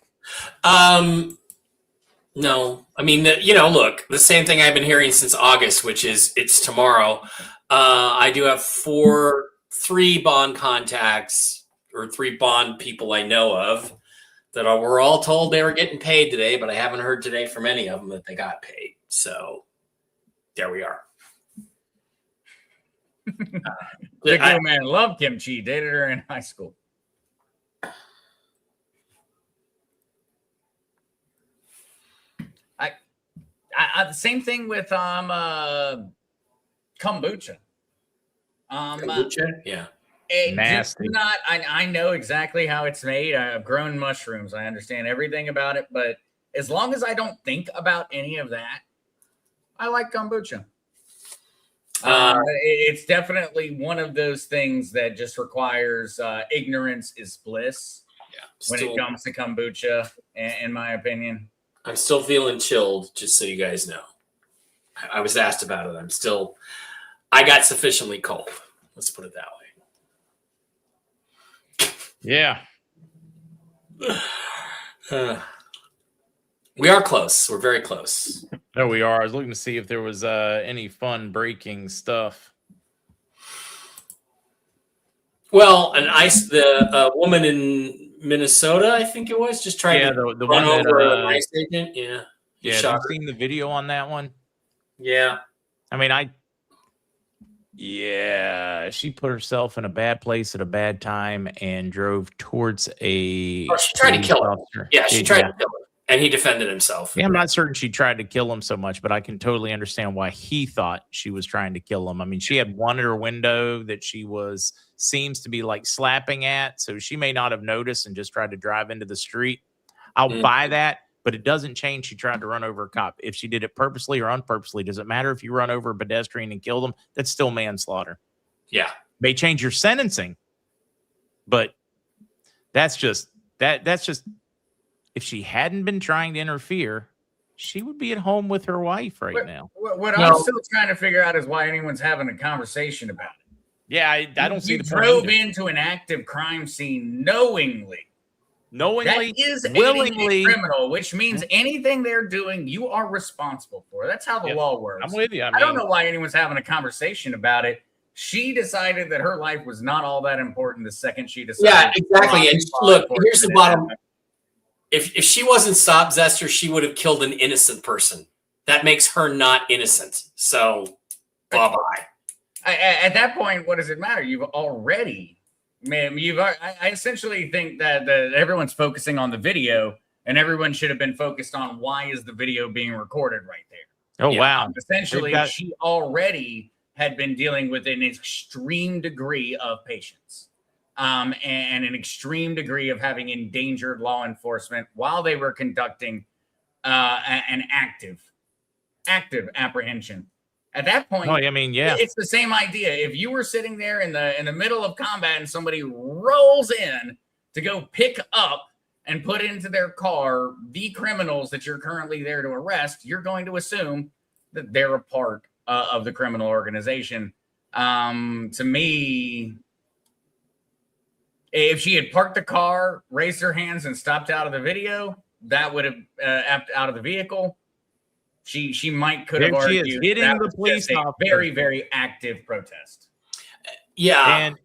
No. I mean, look, the same thing I've been hearing since August, which is it's tomorrow. I do have 3 bond contacts or 3 bond people I know of that were all told they were getting paid today, but I haven't heard today from any of them that they got paid. So there we are. The good man loved kimchi. Dated her in high school. The same thing with kombucha. Kombucha? Yeah. Nasty. I know exactly how it's made. I've grown mushrooms. I understand everything about it, but as long as I don't think about any of that, I like kombucha. It's definitely one of those things that just requires ignorance is bliss. Yeah, when it comes to kombucha, in my opinion. I'm still feeling chilled, just so you guys know. I was asked about it. I got sufficiently cold. Let's put it that way. Yeah. We are close. We're very close. There we are. I was looking to see if there was any fun breaking stuff. Well, the woman in Minnesota, I think it was, just tried to the run one over an ICE agent. Yeah. Yeah, have you seen the video on that one? Yeah. I mean, she put herself in a bad place at a bad time and drove towards she tried to kill him. Yeah, she tried to kill him. And he defended himself. Yeah, I'm not certain she tried to kill him so much, but I can totally understand why he thought she was trying to kill him. I mean, she had one at her window that she seems to be like slapping at, so she may not have noticed and just tried to drive into the street. I'll buy that, but it doesn't change she tried to run over a cop. If she did it purposely or unpurposely, does it matter if you run over a pedestrian and kill them? That's still manslaughter. Yeah. May change your sentencing, but that's just if she hadn't been trying to interfere, she would be at home with her wife right now. What I'm still trying to figure out is why anyone's having a conversation about it. Yeah, I don't see the point. You drove into an active crime scene knowingly. That is willingly a criminal, which means anything they're doing, you are responsible for. That's how the law works. I'm with you. I don't know why anyone's having a conversation about it. She decided that her life was not all that important the second she decided. Yeah, exactly. And look, here's the bottom. If she wasn't stop zester, she would have killed an innocent person. That makes her not innocent. So, bye-bye. At that point, what does it matter? You've already, I essentially think that everyone's focusing on the video, and everyone should have been focused on why is the video being recorded right there. Oh, wow. Essentially, she already had been dealing with an extreme degree of patience. And an extreme degree of having endangered law enforcement while they were conducting an active apprehension. At that point, it's the same idea. If you were sitting there in the middle of combat and somebody rolls in to go pick up and put into their car the criminals that you're currently there to arrest, you're going to assume that they're a part of the criminal organization. To me, if she had parked the car, raised her hands, and stopped out of the video, that would have out of the vehicle. She could have argued she is hitting the police officer. Very, very active protest. Yeah, and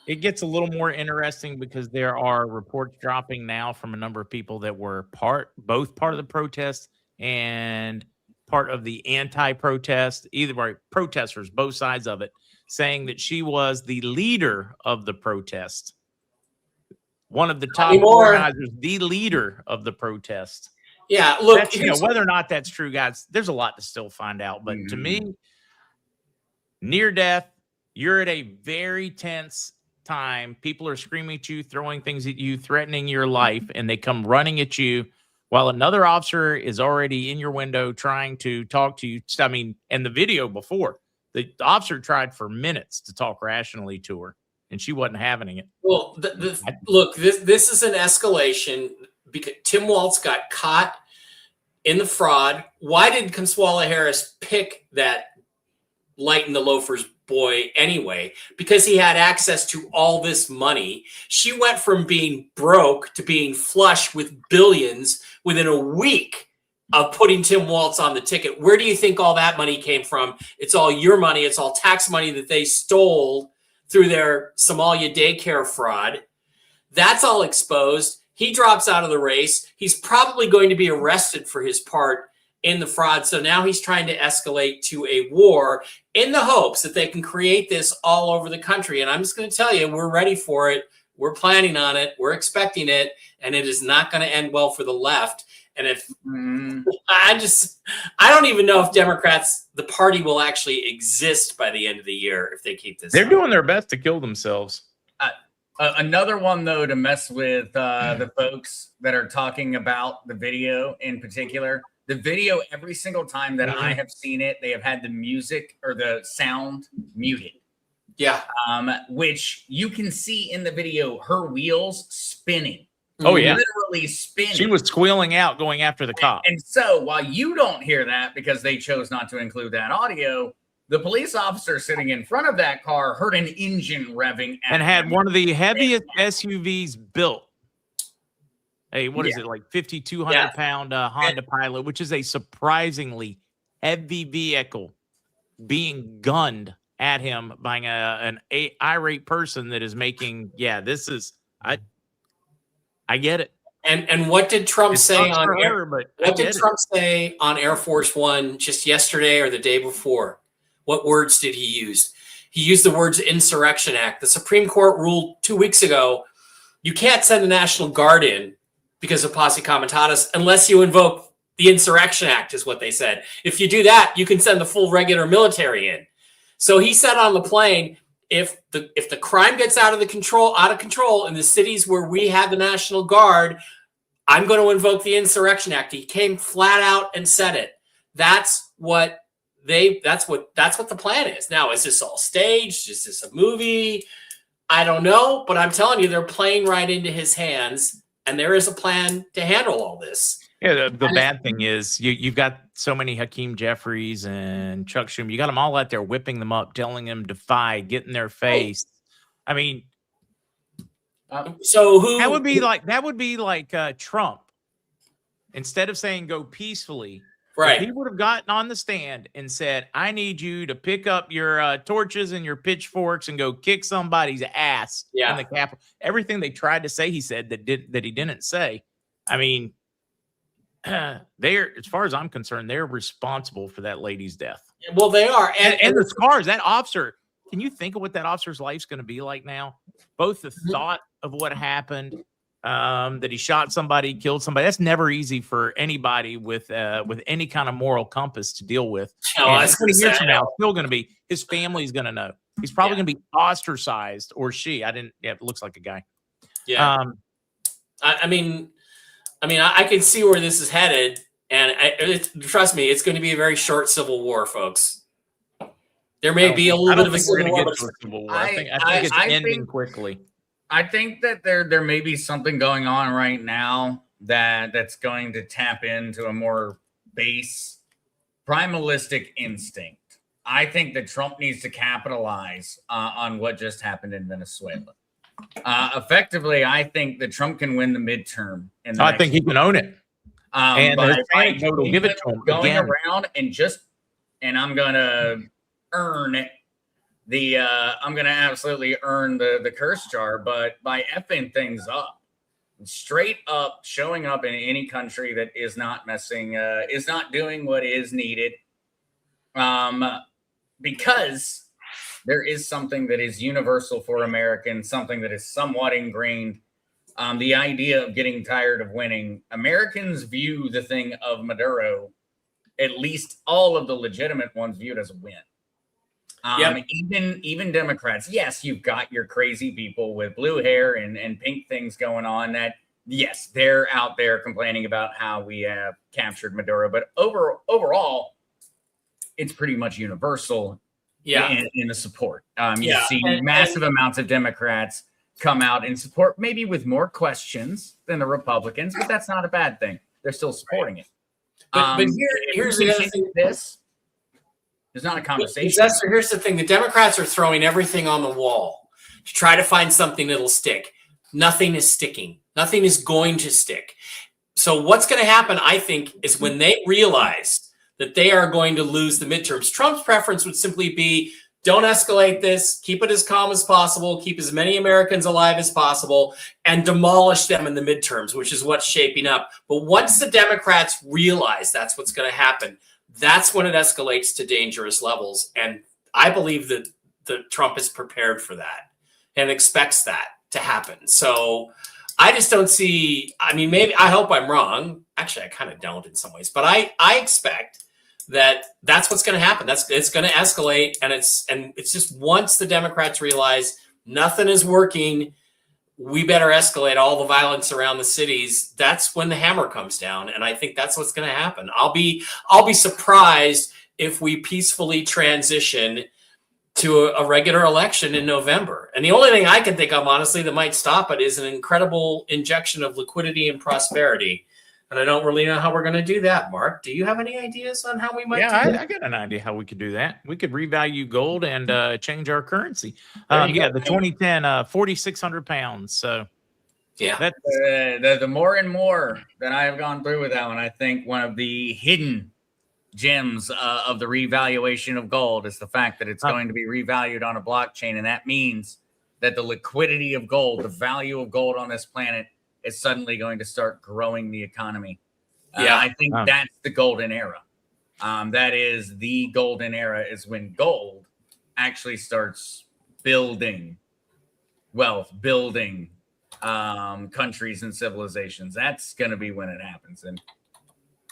it gets a little more interesting because there are reports dropping now from a number of people that were both part of the protest and part of the anti-protest, either way, protesters, both sides of it, saying that she was the leader of the protest. One of the top organizers, the leader of the protest. Yeah, look, whether or not that's true, guys, there's a lot to still find out. But to me, near death, you're at a very tense time. People are screaming at you, throwing things at you, threatening your life, and they come running at you while another officer is already in your window trying to talk to you. I mean, and the video before, the officer tried for minutes to talk rationally to her, and she wasn't having it. Well, look, this is an escalation because Tim Walz got caught in the fraud. Why did Consuela Harris pick that lighten the loafers boy anyway? Because he had access to all this money. She went from being broke to being flush with billions within a week of putting Tim Walz on the ticket. Where do you think all that money came from? It's all your money. It's all tax money that they stole through their Somalia daycare fraud. That's all exposed. He drops out of the race. He's probably going to be arrested for his part in the fraud. So now he's trying to escalate to a war in the hopes that they can create this all over the country. And I'm just going to tell you, we're ready for it. We're planning on it. We're expecting it. And it is not going to end well for the left. And if I don't even know if Democrats, the party will actually exist by the end of the year if they keep this. They're doing their best to kill themselves. Another one, though, to mess with the folks that are talking about the video in particular. The video, every single time that I have seen it, they have had the music or the sound muted. Yeah. Which you can see in the video, her wheels spinning. Oh, yeah. Literally spinning. She was squealing out going after the cop. And so while you don't hear that because they chose not to include that audio, the police officer sitting in front of that car heard an engine revving and had one of the heaviest SUVs built. Hey, what is it, like 5,200-pound Honda Pilot, which is a surprisingly heavy vehicle being gunned at him by an irate person that is making, this is, I get it. And what did Trump say on Air? What did Trump say on Air Force One just yesterday or the day before? What words did he use? He used the words Insurrection Act. The Supreme Court ruled 2 weeks ago, you can't send the National Guard in because of posse comitatus unless you invoke the Insurrection Act, is what they said. If you do that, you can send the full regular military in. So he said on the plane, if the crime gets out of control in the cities where we have the National Guard, I'm going to invoke the Insurrection Act. He came flat out and said it. That's what the plan is. Now, is this all staged? Is this a movie? I don't know, but I'm telling you, they're playing right into his hands, and there is a plan to handle all this. Yeah, the bad thing is you've got so many Hakeem Jeffries and Chuck Schumer. You got them all out there whipping them up, telling them defy, get in their face. I mean, that would be like Trump. Instead of saying go peacefully, right? He would have gotten on the stand and said, "I need you to pick up your torches and your pitchforks and go kick somebody's ass in the Capitol." Everything they tried to say, he said that he didn't say. I mean, they're, as far as I'm concerned, they're responsible for that lady's death. Well, they are, and the scars. That officer. Can you think of what that officer's life's going to be like now? Both the thought of what happened, that he shot somebody, killed somebody. That's never easy for anybody with any kind of moral compass to deal with. That's 20 years from now, still going to be, his family's going to know. He's probably going to be ostracized, or she. It looks like a guy. Yeah. I mean, I can see where this is headed, and trust me, it's going to be a very short civil war, folks. There may be a little bit of a civil war. I think it's ending quickly. I think that there may be something going on right now that's going to tap into a more base primalistic instinct. I think that Trump needs to capitalize on what just happened in Venezuela. Effectively, I think that Trump can win the midterm. I think he can own it. And will give it to him going around and I'm going to earn I'm going to absolutely earn the curse jar, but by effing things up, straight up showing up in any country that is not is not doing what is needed. Because there is something that is universal for Americans, something that is somewhat ingrained. The idea of getting tired of winning. Americans view the thing of Maduro, at least all of the legitimate ones, view it as a win. Even Democrats, yes, you've got your crazy people with blue hair and pink things going on that, yes, they're out there complaining about how we have captured Maduro. But overall, it's pretty much universal in the support. You see massive amounts of Democrats come out and support, maybe with more questions than the Republicans, but that's not a bad thing. They're still supporting it. But here's the other thing. There's not a conversation. Here's the thing. The Democrats are throwing everything on the wall to try to find something that'll stick. Nothing is sticking. Nothing is going to stick. So what's going to happen, I think, is when they realize that they are going to lose the midterms, Trump's preference would simply be, don't escalate this, keep it as calm as possible, keep as many Americans alive as possible, and demolish them in the midterms, which is what's shaping up. But once the Democrats realize that's what's going to happen, that's when it escalates to dangerous levels. And I believe that Trump is prepared for that and expects that to happen. So I just don't see, I mean, maybe, I hope I'm wrong. Actually, I kind of don't in some ways, but I expect that's what's going to happen. It's going to escalate. And it's just once the Democrats realize nothing is working, we better escalate all the violence around the cities. That's when the hammer comes down. And I think that's what's going to happen. I'll be surprised if we peacefully transition to a regular election in November. And the only thing I can think of, honestly, that might stop it is an incredible injection of liquidity and prosperity. And I don't really know how we're going to do that, Mark. Do you have any ideas on how we might do that? I got an idea how we could do that. We could revalue gold and change our currency. The 2010, 4,600 pounds. So, yeah, that's the more and more that I have gone through with that one, I think one of the hidden gems of the revaluation of gold is the fact that it's going to be revalued on a blockchain. And that means that the liquidity of gold, the value of gold on this planet, is suddenly going to start growing the economy. I think that's the golden era. That is the golden era, is when gold actually starts building wealth, building countries and civilizations. That's going to be when it happens. And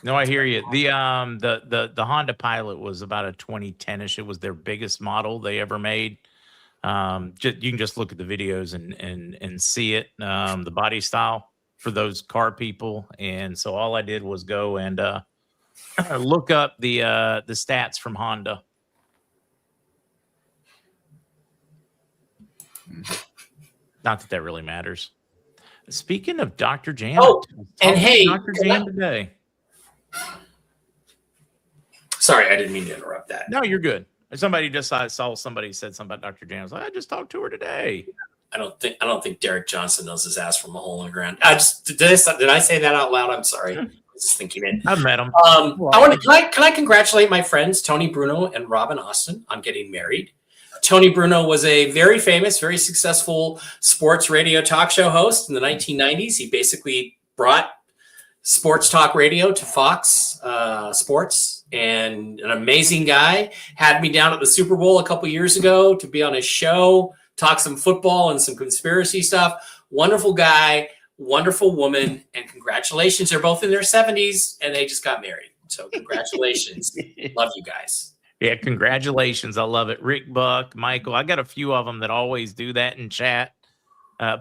no, I hear you. The Honda Pilot was about a 2010-ish. It was their biggest model they ever made. You can just look at the videos and see it, the body style for those car people. And so all I did was go and look up the stats from Honda. Not that really matters. Speaking of Dr. Jam, Dr. Jam today. Sorry, I didn't mean to interrupt that. No, you're good. Somebody just saw somebody said something about Dr. Jam. I was like, I just talked to her today. I don't think Derek Johnson knows his ass from a hole in the ground. Did I say that out loud? I'm sorry. I was just thinking it. I've met him. Can I congratulate my friends Tony Bruno and Robin Austin on getting married? Tony Bruno was a very famous, very successful sports radio talk show host in the 1990s. He basically brought sports talk radio to Fox Sports, and an amazing guy. Had me down at the Super Bowl a couple years ago to be on his show, talk some football and some conspiracy stuff. Wonderful guy, wonderful woman, and congratulations. They're both in their 70s and they just got married. So congratulations. Love you guys. Yeah, congratulations. I love it. Rick Buck, Michael. I got a few of them that always do that in chat.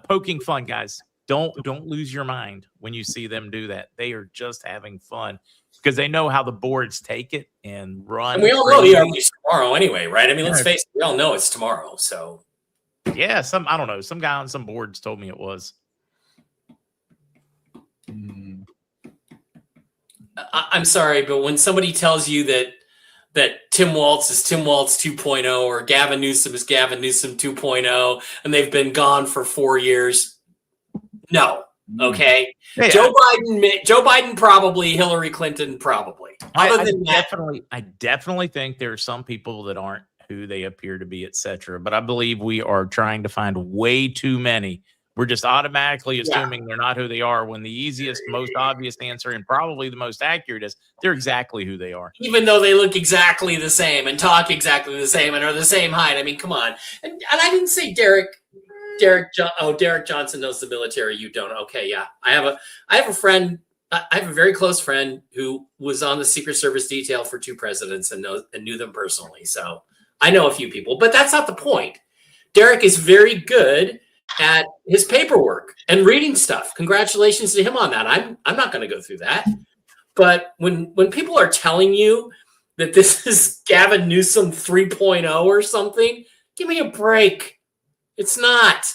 Poking fun, guys. Don't lose your mind when you see them do that. They are just having fun because they know how the boards take it and run. And we all know the ERB's tomorrow anyway, right? I mean, let's face it, we all know it's tomorrow. So yeah, I don't know. Some guy on some boards told me it was. I'm sorry, but when somebody tells you that Tim Walz is Tim Walz 2.0 or Gavin Newsom is Gavin Newsom 2.0 and they've been gone for 4 years, no. Okay. Yeah. Joe Biden probably, Hillary Clinton probably. I definitely think there are some people that aren't who they appear to be, etc. But I believe we are trying to find way too many We're just automatically assuming they're not who they are, when the easiest, most obvious answer, and probably the most accurate, is they're exactly who they are. Even though they look exactly the same and talk exactly the same and are the same height. I mean, come on. And I didn't say Derek Johnson knows the military. You don't. Okay, yeah. I have a friend. I have a very close friend who was on the Secret Service detail for 2 presidents and knew them personally. So I know a few people, but that's not the point. Derek is very good at his paperwork and reading stuff. Congratulations to him on that. I'm not going to go through that. But when people are telling you that this is Gavin Newsom 3.0 or something, give me a break. It's not.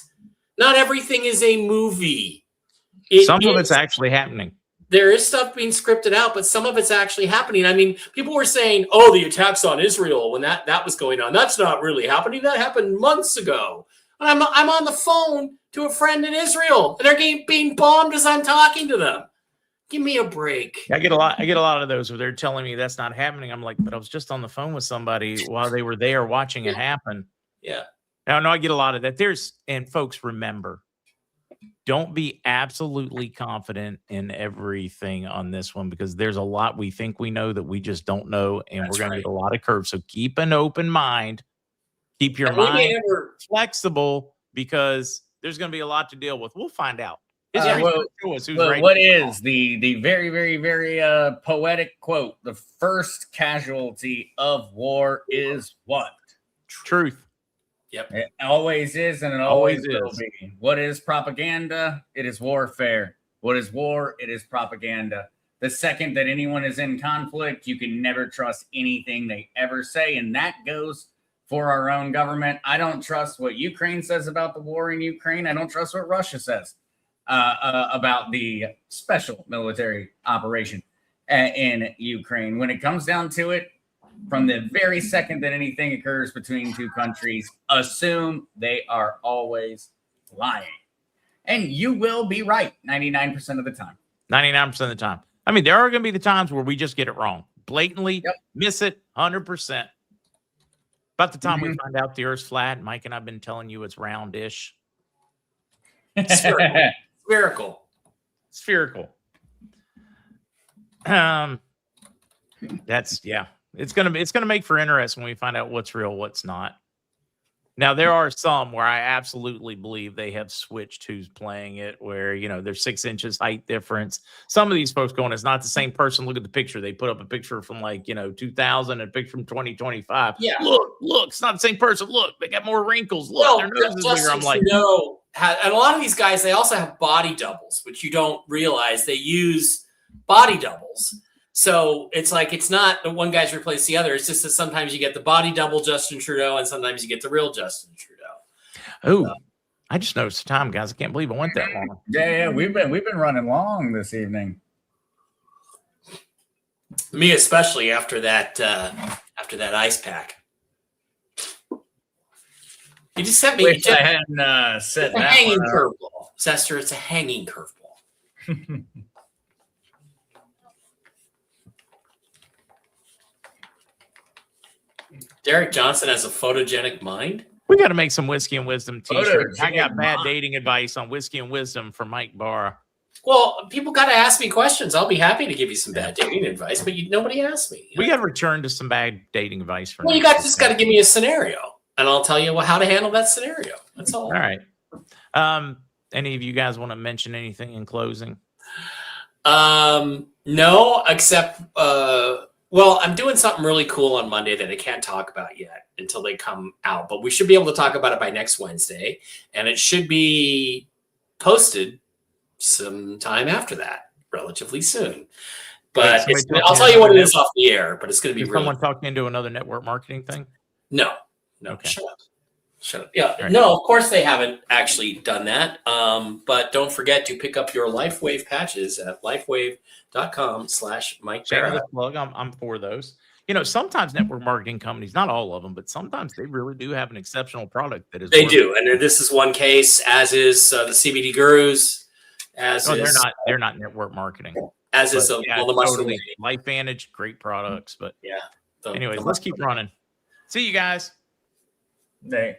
Not everything is a movie. Some of it's actually happening. There is stuff being scripted out, but some of it's actually happening. I mean, people were saying, oh, the attacks on Israel when that was going on. That's not really happening. That happened months ago. And I'm on the phone to a friend in Israel, and they're being bombed as I'm talking to them. Give me a break. I get a lot of those where they're telling me that's not happening. I'm like, but I was just on the phone with somebody while they were there watching it happen. Yeah. No, I get a lot of that. And folks, remember, don't be absolutely confident in everything on this one, because there's a lot we think we know that we just don't know, and we're going to get a lot of curves. So keep an open mind. Keep your mind flexible, because there's going to be a lot to deal with. We'll find out. What is the very, very, very poetic quote? The first casualty of war is what? Truth. Yep. It always is, and it always will be. What is propaganda? It is warfare. What is war? It is propaganda. The second that anyone is in conflict, you can never trust anything they ever say, and that goes for our own government. I don't trust what Ukraine says about the war in Ukraine. I don't trust what Russia says about the special military operation in Ukraine. When it comes down to it, from the very second that anything occurs between 2 countries, assume they are always lying. And you will be right 99% of the time. 99% of the time. I mean, there are going to be the times where we just get it wrong. Blatantly miss it 100%. About the time we find out the Earth's flat, Mike and I have been telling you it's roundish. Spherical. It's gonna make for interesting when we find out what's real, what's not. Now, there are some where I absolutely believe they have switched who's playing it, where, there's 6 inches height difference. Some of these folks going, it's not the same person. Look at the picture. They put up a picture from 2000 and a picture from 2025. Yeah. Look, it's not the same person. Look, they got more wrinkles. Look, their nose is bigger. I'm like, and a lot of these guys, they also have body doubles, which you don't realize they use body doubles. So it's like, it's not the one guy's replaced the other. It's just that sometimes you get the body double Justin Trudeau, and sometimes you get the real Justin Trudeau. Oh, I just noticed the time, guys. I can't believe it went that long. Yeah, we've been running long this evening. Me especially after that ice pack. You just sent me. Which I hadn't said that. Hanging curveball, Sester. It's a hanging curveball. Derek Johnson has a photogenic mind. We got to make some Whiskey and Wisdom t-shirts. I got bad dating advice on Whiskey and Wisdom from Mike Bara. Well, people got to ask me questions. I'll be happy to give you some bad dating advice, but nobody asked me. We got to return to some bad dating advice from. Well, you just got to give me a scenario, and I'll tell you how to handle that scenario. That's all. All right. Any of you guys want to mention anything in closing? No, except. Well, I'm doing something really cool on Monday that I can't talk about yet until they come out, but we should be able to talk about it by next Wednesday, and it should be posted sometime after that, relatively soon. But I'll tell you what it is off the air, but it's going to be someone talking into another network marketing thing? No. Okay. Shut up. Yeah. Right. No, of course they haven't actually done that. But don't forget to pick up your LifeWave patches at lifewave.com/Mike Bara. Plug. I'm for those. Sometimes network marketing companies, not all of them, but sometimes they really do have an exceptional product that is. They do, and this is one case, as is the CBD Gurus. They're not network marketing. As is the totally. LifeVantage, great products, but yeah. Anyways, let's keep running. See you guys. Hey.